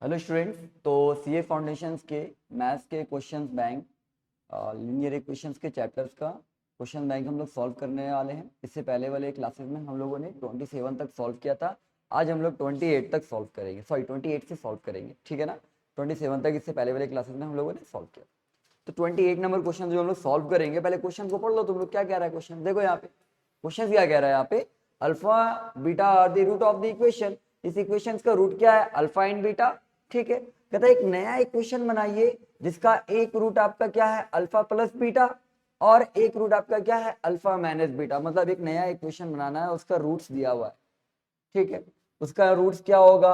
Hello students, तो CA foundations के maths के क्वेश्चंस बैंक लीनियर इक्वेशंस के चैप्टर्स का क्वेश्चन बैंक हम लोग सॉल्व करने वाले हैं। इससे पहले वाले क्लासेस में हम लोगों ने 27 तक सॉल्व किया था। आज हम लोग 28 तक सॉल्व करेंगे, सॉरी 28 से सॉल्व करेंगे, ठीक है ना। 27 तक इससे पहले वाले क्लासेस में हम लोगों ने सॉल्व किया। तो 28 नंबर क्वेश्चन जो हम लोग सॉल्व करेंगे, पहले क्वेश्चन को पढ़ लो तुम लोग। क्या कह रहा है क्वेश्चन, देखो यहाँ पे क्वेश्चन क्या कह रहा है। यहाँ पे alpha beta are the root of the equation. इस इक्वेशन का रूट क्या है, अल्फा इन बीटा, ठीक है। कहता है एक नया इक्वेशन बनाइए जिसका एक रूट आपका क्या है, अल्फा प्लस बीटा, और एक रूट आपका क्या है, अल्फा माइनस बीटा। मतलब एक नया इक्वेशन बनाना है, उसका रूट्स दिया हुआ है, ठीक है। उसका रूट्स क्या होगा,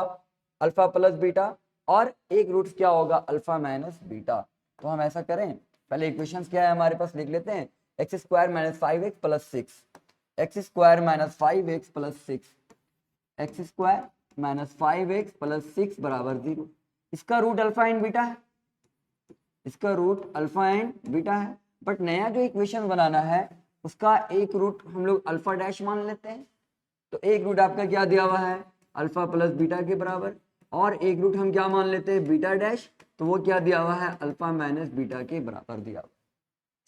अल्फा प्लस बीटा, और एक रूट्स क्या होगा, अल्फा माइनस बीटा। तो हम ऐसा करें, पहले इक्वेशंस क्या है हमारे पास लिख लेते हैं। X square minus 5x plus 6, x square minus 5x plus 6, x square minus 5x plus 6 बराबर 0। इसका रूट अल्फा एंड बीटा है, इसका रूट अल्फा एंड बीटा है। बट नया जो इक्वेशन बनाना है उसका एक रूट हम लोग अल्फा डैश मान लेते हैं। तो एक रूट आपका क्या दिया हुआ है, अल्फा प्लस बीटा के बराबर, और एक रूट हम क्या मान लेते हैं, बीटा डैश। तो वो क्या दिया हुआ है, अल्फा माइनस बीटा के बराबर दिया हुआ,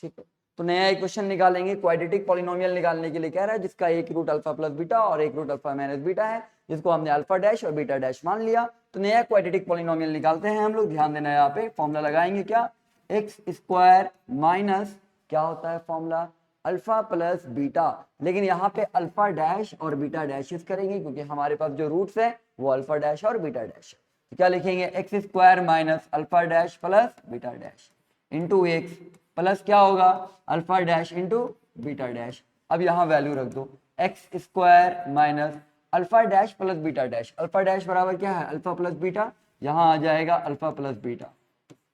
ठीक है। तो नया इक्वेशन निकालेंगे, क्वाड्रेटिक पॉलिनोमियल निकालने के लिए कह रहा है, जिसका एक रूट अल्फा प्लस बीटा और एक रूट अल्फा माइनस बीटा है, जिसको हमने अल्फा डैश और बीटा डैश मान लिया। तो नया क्वाड्रेटिक पॉलिनोमियल निकालते हैं हम लोग। ध्यान देना है, यहाँ पे फॉर्मूला लगाएंगे क्या, एक्स स्क्वायर माइनस क्या होता है फॉर्मूला, अल्फा प्लस बीटा। लेकिन यहाँ पे अल्फा डैश और बीटा डैश यूज करेंगे क्योंकि हमारे पास जो रूट्स है वो अल्फा डैश और बीटा डैश है। तो क्या लिखेंगे, x square minus alpha dash plus beta dash into x plus क्या होगा, alpha dash into beta dash. अब यहाँ वैल्यू रख दो, x square minus alpha dash plus beta dash. Alpha dash बराबर क्या है, अल्फा प्लस बीटा, यहाँ आ जाएगा अल्फा प्लस बीटा,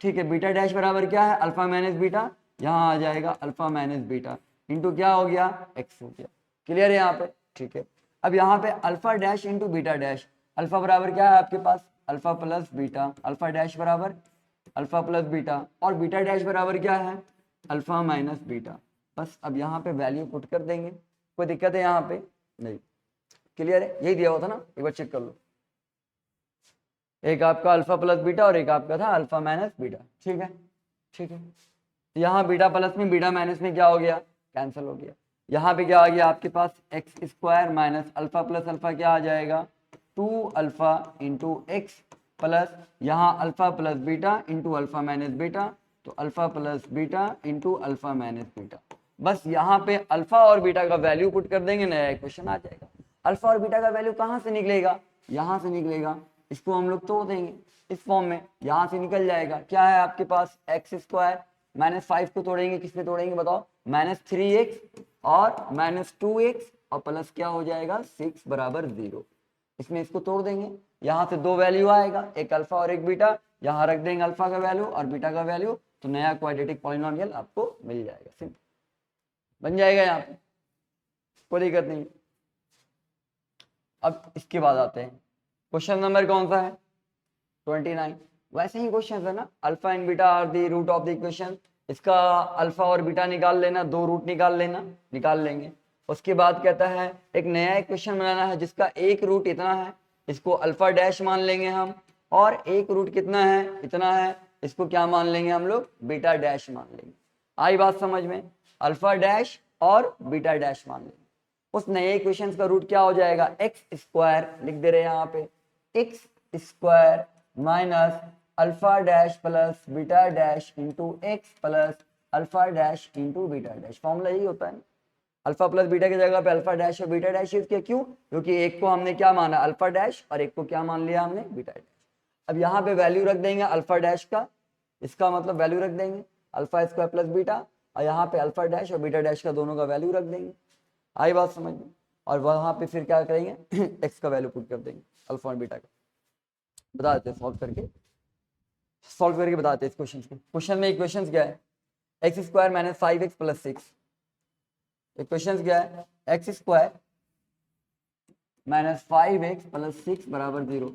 ठीक है। बीटा डैश बराबर क्या है, अल्फा माइनस बीटा, यहाँ आ जाएगा अल्फा माइनस बीटा, इंटू क्या हो गया, एक्स हो गया। क्लियर है यहाँ पे, ठीक है। अब यहाँ पे alpha dash into beta dash, alpha बराबर क्या है आपके पास, alpha plus beta, alpha dash बराबर अल्फा प्लस बीटा, और बीटा डैश बराबर क्या है, अल्फा माइनस बीटा। बस अब यहाँ पे वैल्यू पुट कर देंगे, कोई दिक्कत है यहाँ पे नहीं। क्लियर है, यही दिया हुआ था ना, एक बार चेक कर लो। एक आपका अल्फा प्लस बीटा और एक आपका था अल्फा माइनस बीटा, ठीक है, ठीक है। तो यहाँ बीटा प्लस में बीटा माइनस में क्या हो गया, कैंसिल हो गया। यहाँ पे क्या आ गया आपके पास, x square minus alpha plus alpha क्या आ जाएगा, 2 अल्फा इंटू एक्स प्लस यहाँ alpha plus beta into alpha minus beta, तो alpha plus beta into alpha minus beta. बस यहाँ पे अल्फा और बीटा का वैल्यू पुट कर देंगे, नया इक्वेशन आ जाएगा। अल्फा और बीटा का वैल्यू कहाँ से निकलेगा, यहाँ से निकलेगा। इसको हम लोग तोड़ देंगे इस फॉर्म में, यहाँ से निकल जाएगा क्या है आपके पास, एक्स स्क्वायर माइनस 5 को तोड़ेंगे, किसमें तोड़ेंगे बताओ, माइनस 3x और माइनस 2x, और प्लस क्या हो जाएगा 6 बराबर 0। इसमें इसको तोड़ देंगे, यहाँ से दो वैल्यू आएगा, एक अल्फा और एक बीटा, यहाँ रख देंगे अल्फा का वैल्यू और बीटा का वैल्यू, तो नया क्वाड्रेटिक पॉलिनोमियल आपको मिल जाएगा, सिंपल बन जाएगा यहाँ पे, कोई दिक्कत नहीं। अब इसके बाद आते हैं, क्वेश्चन नंबर कौन सा है, 29। वैसे ही क्वेश्चन है ना, alpha and beta are the root of the equation. इसका अल्फा और बीटा निकाल लेना, दो रूट निकाल लेना, निकाल लेंगे। उसके बाद कहता है एक नया इक्वेशन बनाना है जिसका एक रूट इतना है, इसको अल्फा डैश मान लेंगे हम, और एक रूट कितना है, इतना है, इसको क्या मान लेंगे हम लोग, बीटा डैश मान लेंगे। आई बात समझ में, अल्फा डैश और बीटा डैश मान लेंगे। उस नए इक्वेशन का रूट क्या हो जाएगा, एक्स स्क्वायर लिख दे रहे हैं यहाँ पे, x square minus alpha dash plus beta dash into x plus alpha dash into beta dash. Formula यही होता है, अल्फा प्लस बीटा की जगह पे अल्फा डैश और बीटा डैश यूज किया, क्यों, क्योंकि एक को हमने क्या माना, अल्फा डैश, और एक को क्या मान लिया हमने, बीटा डैश। अब यहाँ पे वैल्यू रख देंगे अल्फा डैश का, इसका मतलब वैल्यू रख देंगे अल्फा स्क्वायर प्लस बीटा, और यहाँ पे अल्फा डैश और बीटा डैश का दोनों का वैल्यू रख देंगे। आई बात समझ में, और वहां पे फिर क्या करेंगे एक्स का वैल्यू पुट कर देंगे, अल्फा और बीटा का। बता देते हैं सॉल्व करके बताते हैं इस क्वेश्चन को। क्वेश्चन में इक्वेशन क्या है, x square minus 5x plus 6। Equation क्या है, x square minus 5x plus 6 बराबर 0।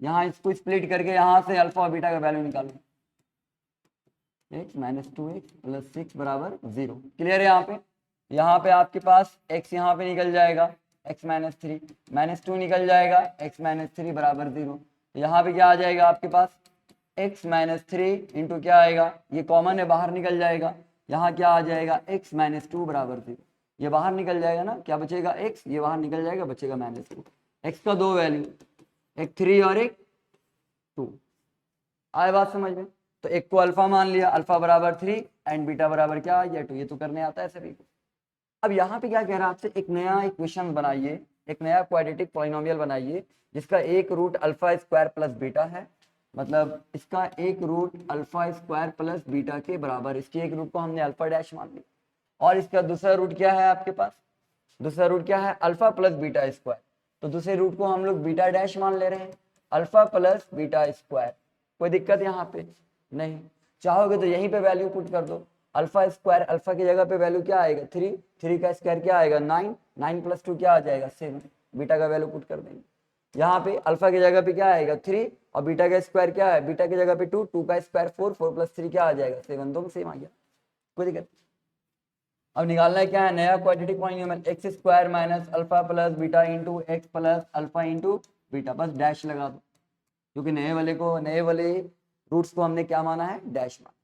यहाँ इसको स्प्लिट करके यहाँ से अल्फा और बीटा का वैल्यू निकालो, x माइनस 2x प्लस 6 बराबर 0। क्लियर है यहाँ पे आपके पास x यहाँ पे निकल जाएगा, x माइनस 3 माइनस 2 निकल जाएगा, x माइनस 3 बराबर 0। तो यहाँ पे क्या आ जाएगा आपके पास x माइनस 3 इंटू क्या आएगा, ये कॉमन है बाहर निकल जाएगा, यहाँ क्या आ जाएगा x माइनस 2 बराबर 0, ये बाहर निकल जाएगा ना, क्या बचेगा x, ये बाहर निकल जाएगा, बचेगा माइनस 2। x का दो वैल्यू, एक 3 और एक 2, आए बात समझ में। तो एक को अल्फा मान लिया, अल्फा बराबर 3 एंड बीटा बराबर क्या आ गया 2, ये तो करने आता है सभी को। अब यहाँ पे क्या कह रहा है आपसे, एक नया इक्वेशन बनाइए, एक नया क्वाड्रेटिक पॉलिनोमियल बनाइए जिसका एक root alpha square plus beta है, मतलब इसका एक root alpha square plus beta के बराबर, इसके एक रूट को हमने अल्फा डैश मान लिया, और इसका दूसरा रूट क्या है आपके पास, दूसरा रूट क्या है अल्फा प्लस बीटा स्क्वायर, तो दूसरे रूट को हम लोग बीटा डैश मान ले रहे हैं, अल्फा प्लस बीटा स्क्वायर। कोई दिक्कत यहाँ पे नहीं, चाहोगे तो यहीं पे वैल्यू पुट कर दो, अल्फा स्क्वायर, अल्फा की जगह पे वैल्यू क्या आएगा 3, 3 का स्क्वायर क्या आएगा 9, 9 प्लस 2 क्या आ जाएगा 7, बीटा का वैल्यू पुट कर देंगे। यहाँ पे अल्फा की जगह पे क्या आएगा 3 और बीटा का स्क्वायर क्या है, बीटा की जगह पे 2, 2 का स्क्वायर 4, 4 प्लस 3 क्या आ जाएगा 7, दोनों सेम आ गया, कोई दिक्कत। अब निकालना है क्या है, नया quadratic polynomial x square minus alpha plus beta into x plus alpha into beta, बस डैश लगा दो, क्योंकि नए वाले रूट्स को हमने क्या माना है डैश माना।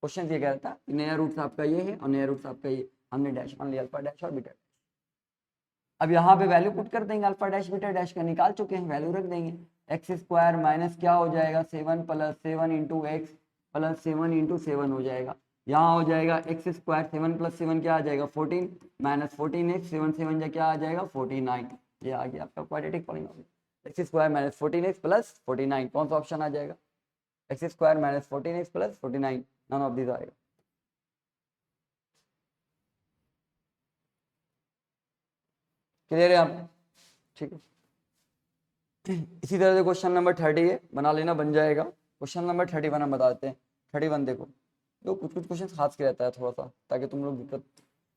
क्वेश्चन ये कह रहा था कि नया रूट्स आपका ये है और नया रूट्स आपका ये, हमने डैश मान लिया, अल्फा डैश और बीटा डैश। अब यहाँ पे वैल्यू पुट कर देंगे, अल्फा डैश बीटा डैश का निकाल चुके हैं, वैल्यू रख देंगे, एक्स स्क्वायर माइनस क्या हो जाएगा 7 plus 7 into x plus 7 into 7 हो जाएगा, यहाँ हो जाएगा एक्स स्क्वायर 7 प्लस 7 क्या आ जाएगा 14 माइनस 14 एक्स 7 7 जा क्या आ जाएगा 49, ये आ गया आपका quadratic polynomial x square minus 14 x plus 49, कौन सा ऑप्शन आ जाएगा, x square minus 14 x plus 49, none of this आएगा। क्लियर है आप, ठीक है। इसी तरह से क्वेश्चन नंबर 30 है, बना लेना, बन जाएगा। क्वेश्चन नंबर 31 हम बता देते हैं। 31 देखो, तो कुछ कुछ क्वेश्चन खास के रहता है थोड़ा सा, ताकि तुम लोग दिक्कत।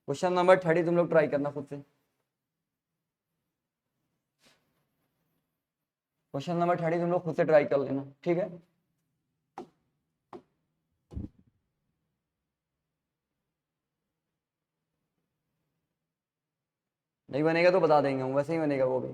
क्वेश्चन नंबर 30 तुम लोग ट्राई करना खुद से, क्वेश्चन नंबर 30 तुम लोग खुद से ट्राई कर लेना, ठीक है। नहीं बनेगा तो बता देंगे हम, वैसे ही बनेगा वो भी।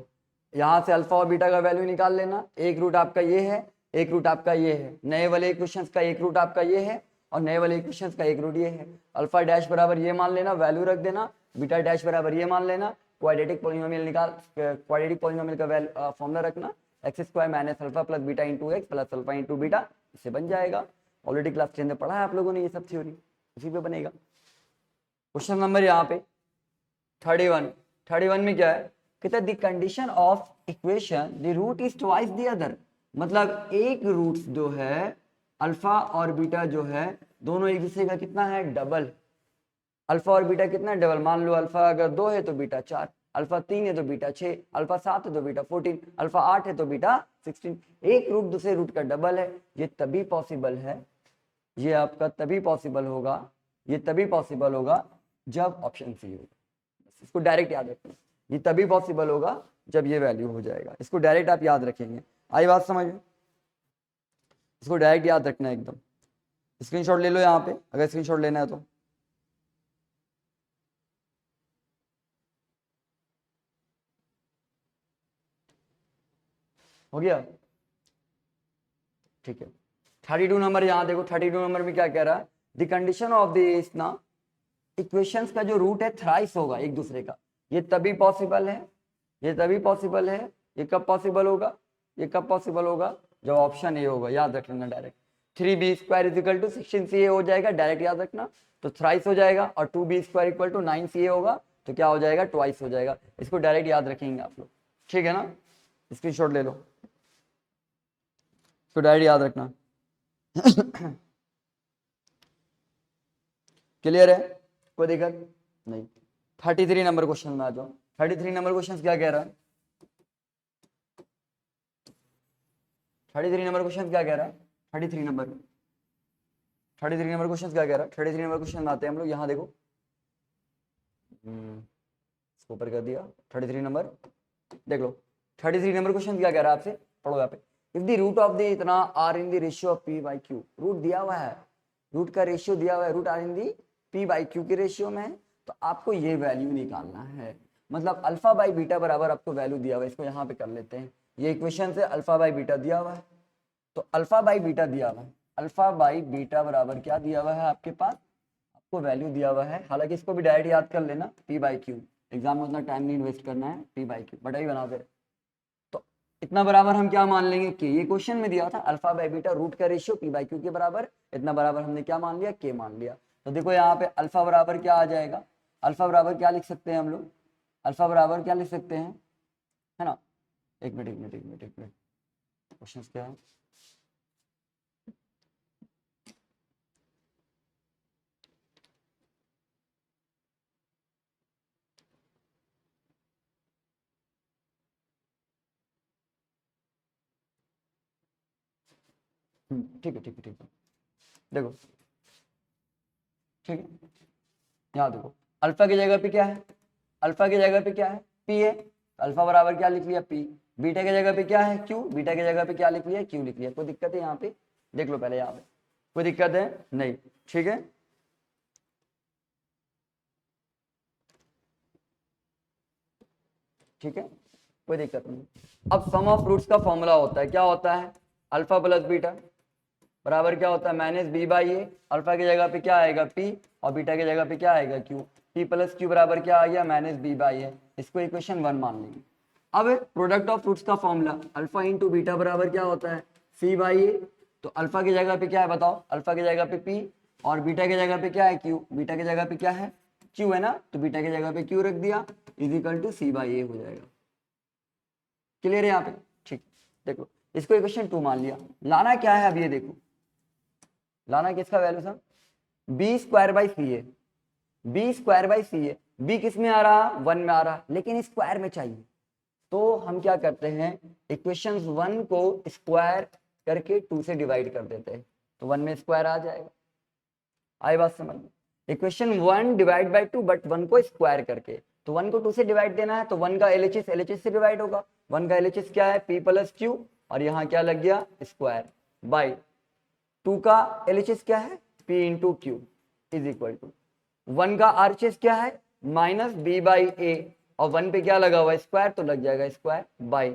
यहाँ से अल्फा और बीटा का वैल्यू निकाल लेना, एक रूट आपका ये है, एक रूट आपका ये है, नए वाले इक्वेशंस का एक रूट आपका ये है और नए वाले इक्वेशंस का एक रूट ये है। अल्फा डैश बराबर ये मान लेना, वैल्यू रख देना, बीटा डैश बराबर ये मान लेना, क्वाड्रेटिक पॉलिनोमियल निकाल, क्वाड्रेटिक पॉलिनोमियल का फॉर्मूला रखना, x square minus alpha plus beta into x plus alpha into beta, इससे बन जाएगा। ऑलरेडी क्लास 10 में पढ़ा है आप लोगों ने ये सब थ्योरी, उसी पे बनेगा। क्वेश्चन नंबर यहाँ पे 31 में क्या है, कहता है the condition of equation the root is twice the other, मतलब एक रूट जो है अल्फा और बीटा जो है दोनों एक दूसरे का कितना है डबल, अल्फा और बीटा कितना है डबल, मान लो अल्फा अगर 2 है तो बीटा 4, अल्फा 3 है तो बीटा 6, अल्फा 7 है तो बीटा 14, अल्फा 8 है तो बीटा 16, एक रूट दूसरे रूट का डबल है। ये तभी पॉसिबल है, ये आपका तभी पॉसिबल होगा, ये तभी पॉसिबल होगा जब ऑप्शन सी होगा। इसको डायरेक्ट याद रखना, ये तभी पॉसिबल होगा जब ये वैल्यू हो जाएगा, इसको डायरेक्ट आप याद रखेंगे। आई बात समझ में, इसको डायरेक्ट याद रखना है एकदम। स्क्रीनशॉट ले लो यहाँ पे, अगर स्क्रीनशॉट लेना है तो। हो गया, ठीक है। 32 नंबर यहाँ देखो, 32 नंबर में क्या कह रहा है, द कंडीशन ऑफ दिस ना इक्वेशंस का जो रूट है थ्राइस होगा एक दूसरे का, ये तभी पॉसिबल है, ये तभी पॉसिबल है, ये कब पॉसिबल होगा, ये कब पॉसिबल होगा जब ऑप्शन ए होगा, याद रख लेना direct. 3b square is equal to 16ca हो जाएगा, डायरेक्ट याद रखना, तो थ्राइस हो जाएगा, और 2b square equal to 9ca होगा, तो क्या हो जाएगा ट्वाइस हो जाएगा। इसको डायरेक्ट याद रखेंगे आप लोग, ठीक है ना, स्क्रीनशॉट ले लो, इसको डायरेक्ट याद रखना। क्लियर है, कोई दिक्कत नहीं। 33 नंबर क्वेश्चन में आ जाओ। 33 नंबर क्वेश्चन क्या कह रहा है, 33 नंबर क्वेश्चन क्या कह रहा है, 33 नंबर क्वेश्चन क्या कह रहा है, 33 नंबर क्वेश्चन आते हैं हम लोग, यहाँ देखो, इसको ऊपर कर दिया। 33 नंबर देख लो, 33 नंबर क्वेश्चन क्या कह रहा है आपसे, पढ़ो यहाँ पे। If the root of the इतना are in the ratio of p by q, root दिया हुआ है, रूट का रेशियो दिया हुआ है, root are in the p by q के रेशियो में है, तो आपको ये वैल्यू निकालना है। मतलब अल्फा बाई बीटा बराबर आपको वैल्यू दिया हुआ है, इसको यहाँ पे कर लेते हैं, ये इक्वेशन से अल्फा बाई बीटा दिया हुआ है, तो अल्फा बाई बीटा दिया हुआ है, अल्फा बाई बीटा बराबर क्या दिया हुआ है आपके पास, आपको वैल्यू दिया हुआ है। हालांकि इसको भी डायरेक्ट याद कर लेना, पी बाई क्यू, एग्जाम में उतना टाइम नहीं इन्वेस्ट करना है, पी बाई क्यू बटा ही बना दे। तो इतना बराबर हम क्या मान लेंगे कि ये क्वेश्चन में दिया था अल्फा बाई बीटा रूट का रेशियो पी बाई क्यू के बराबर, इतना बराबर हमने क्या मान लिया, के मान लिया। तो देखो यहाँ पे अल्फा बराबर क्या आ जाएगा, अल्फा बराबर क्या लिख सकते हैं हम लोग, अल्फा बराबर क्या लिख सकते हैं, है ना, एक मिनट क्वेश्चन क्या है, ठीक है देखो, ठीक है यहाँ देखो अल्फा की जगह पे क्या है, अल्फा की जगह पे क्या है, पी है, अल्फा बराबर क्या लिख लिया, पी। बीटा की जगह पे क्या है, क्यू, बीटा की जगह पे क्या लिख लिया, क्यू लिख लिया। कोई दिक्कत है यहाँ पे, देख लो पहले यहाँ पे, कोई दिक्कत है नहीं, ठीक है। ठीक है, कोई दिक्कत नहीं। अब सम ऑफ रूट्स का फॉर्मूला होता है, क्या होता है, अल्फा प्लस बीटा बराबर क्या होता है, minus b by a. Alpha की जगह पे क्या आएगा, पी, और बीटा की जगह पे क्या आएगा, क्यू। पी प्लस क्यू बराबर क्या आ गया, माइनस बी बाई ए। इसको इक्वेशन 1 मान लेंगे। अब प्रोडक्ट ऑफ रूट्स का फॉर्मूला अल्फा इंटू बीटा बराबर क्या होता है, सी बाई ए। तो अल्फा की जगह पे क्या है बताओ, अल्फा की जगह पे पी, और बीटा की जगह पे क्या है, क्यू। बीटा की जगह पे क्या है, क्यू है ना, तो बीटा की जगह पे क्यू रख दिया, is equal to c by a हो जाएगा। क्लियर है यहाँ पे, ठीक। देखो इसको इक्वेशन 2 मान लिया। लाना क्या है अब ये देखो, लाना किसका वैल्यू था, b square by c a, b square by c a. B किस में आ रहा, 1 में आ रहा, लेकिन स्क्वायर में चाहिए। तो हम क्या करते हैं, इक्वेशन 1 को स्क्वायर करके 2 से डिवाइड कर देते हैं, तो 1 में स्क्वायर आ जाएगा। आई बात समझ में, इक्वेशन 1 डिवाइड बाई 2, बट 1 को स्क्वायर करके, तो 1 को 2 से डिवाइड देना है, तो 1 का एलएचएस से डिवाइड होगा। 1 का एलएचएस क्या है, पी प्लस क्यू, और यहाँ क्या लग गया, स्क्वायर बाई 2 का एलएचएस क्या है, p into q is equal to 1 का आरएचएस क्या है, माइनस बी बाई ए, और 1 पे क्या लगा हुआ है, स्क्वायर, तो लग जाएगा स्क्वायर बाई,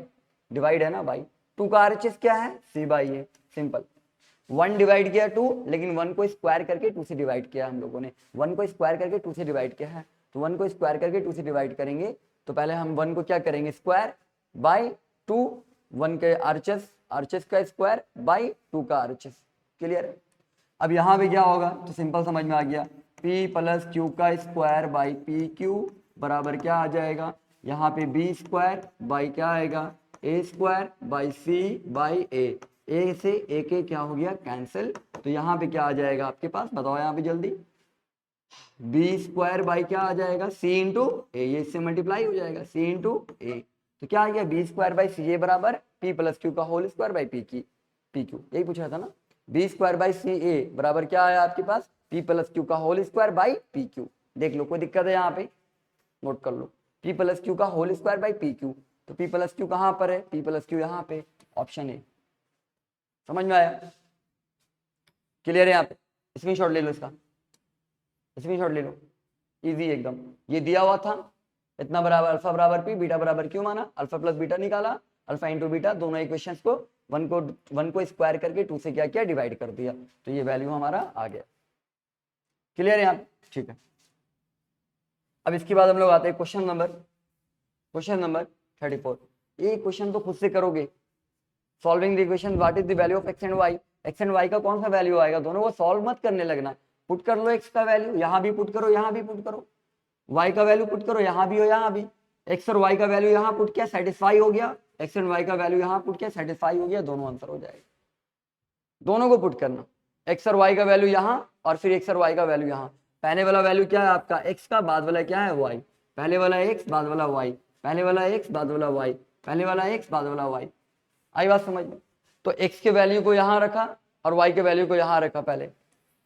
डिवाइड है ना बाई 2 का आरएचएस क्या है, सी बाई ए। सिंपल, 1 डिवाइड किया 2, लेकिन 1 को स्क्वायर करके 2 से डिवाइड किया हम लोगों ने, 1 को स्क्वायर करके 2 से डिवाइड किया है, तो 1 को स्क्वायर करके 2 से डिवाइड करेंगे, तो पहले हम 1 को क्या करेंगे, स्क्वायर बाई 2, 1 के आरएचएस का स्क्वायर बाई 2 का आरएचएस। क्लियर है। अब यहाँ पे क्या होगा, तो सिंपल समझ में आ गया, p प्लस क्यू का स्क्वायर बाई पी क्यू बराबर क्या आ जाएगा, यहाँ पे बी स्क्वायर बाई क्या आएगा, ए स्क्वायर बाई सी बाई ए से ए के क्या हो गया, कैंसिल। तो यहाँ पे क्या आ जाएगा आपके पास, बताओ यहाँ पे जल्दी, बी स्क्वायर बाई क्या आ जाएगा, सी इंटू ए, ये इससे मल्टीप्लाई हो जाएगा, सी इंटू ए। तो क्या आ गया, b square by c a बराबर पी प्लस क्यू का whole square by p q, यही पूछा था ना। B square by c a बराबर क्या आया आपके पास, पी प्लस क्यू का whole square by p q. देख लो कोई दिक्कत है यहाँ पे, नोट कर लो, पी प्लस क्यू का whole square by p q. तो पी प्लस क्यू कहाँ पर है, पी प्लस क्यू यहाँ पे, ऑप्शन ए। समझ में आया, क्लियर है यहाँ पे, स्क्रीनशॉट ले लो इसका, स्क्रीनशॉट ले लो, इजी एकदम। ये दिया हुआ था, इतना बराबर अल्फा बराबर पी, बीटा बराबर क्यू माना, अल्फा प्लस बीटा निकाला, अल्फा इंटू बीटा, दोनों इक्वेशंस को 1 को स्क्वायर करके 2 से क्या किया, डिवाइड कर दिया, तो ये वैल्यू हमारा आ गया। क्लियर है यहाँ पे, ठीक है। अब इसके बाद हम लोग आते हैं क्वेश्चन नंबर 34। ये क्वेश्चन तो खुद से करोगे, solving the equation what is the value of x and y का कौन सा वैल्यू आएगा, दोनों को सॉल्व मत करने लगना, पुट कर लो एक्स का वैल्यू, यहाँ भी पुट करो, यहाँ भी पुट करो, वाई का वैल्यू पुट करो, यहाँ भी हो यहाँ भी, एक्स और वाई का वैल्यू यहाँ पुट किया, सेटिस्फाई हो गया, एक्स एंड वाई का वैल्यू यहाँ पुट किया, सेटिस्फाई हो गया, दोनों आंसर हो जाएगा। दोनों को पुट करना, एक्स और वाई का वैल्यू यहाँ, और फिर एक्स और वाई का वैल्यू यहाँ। पहले वाला वैल्यू क्या है आपका एक्स का, बाद वाला क्या है वाई, पहले वाला एक्स बाद वाला वाई, पहले वाला एक्स बाद वाला वाई, पहले वाला एक्स बाद वाला वाई। आई बात समझ में, तो एक्स के वैल्यू को यहाँ रखा और वाई के वैल्यू को यहाँ रखा पहले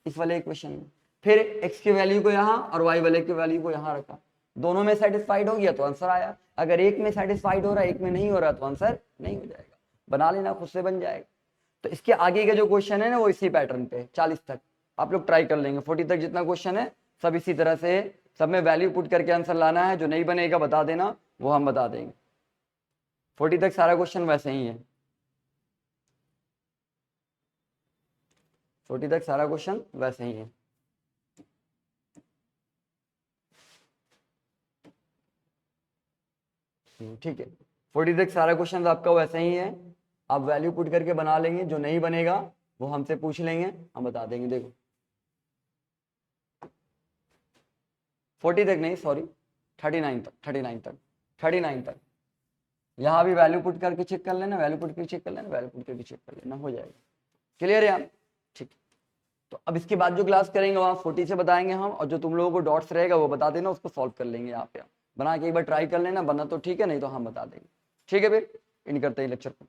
इस वाले इक्वेशन में, फिर एक्स के वैल्यू को यहाँ और वाई वाले के वैल्यू को यहाँ रखा, दोनों में सेटिस्फाइड हो गया तो आंसर आया। अगर एक में सेटिस्फाइड हो रहा है एक में नहीं हो रहा तो आंसर नहीं हो जाएगा, बना लेना, खुद से बन जाएगा। तो इसके आगे का जो क्वेश्चन है ना वो इसी पैटर्न पे 40 तक आप लोग ट्राई कर लेंगे, 40 तक जितना क्वेश्चन है सब इसी तरह से, सब में वैल्यू पुट करके आंसर लाना है, जो नहीं बनेगा बता देना, वो हम बता देंगे। 40 तक सारा क्वेश्चन वैसे ही है, 40 तक सारा क्वेश्चन वैसे ही है। ठीक है, 40 तक सारा क्वेश्चन आपका वैसे ही है, आप वैल्यू पुट करके बना लेंगे, जो नहीं बनेगा वो हमसे पूछ लेंगे, हम बता देंगे। देखो 40 तक नहीं, सॉरी 39 तक, 39 तक यहाँ भी वैल्यू पुट करके चेक कर लेना, वैल्यू पुट करके चेक कर लेना, वैल्यू पुट करके चेक कर लेना, हो जाएगा। क्लियर है यार? ठीक। तो अब इसके बाद जो क्लास करेंगे वहाँ 40 से बताएंगे हम, और जो तुम लोगों को डॉट्स रहेगा वो बता देना, उसको सॉल्व कर लेंगे यहाँ पे। बना के एक बार ट्राई कर लेना, बना तो ठीक है, नहीं तो हम बता देंगे। ठीक है फिर इन करते हैं लेक्चर को।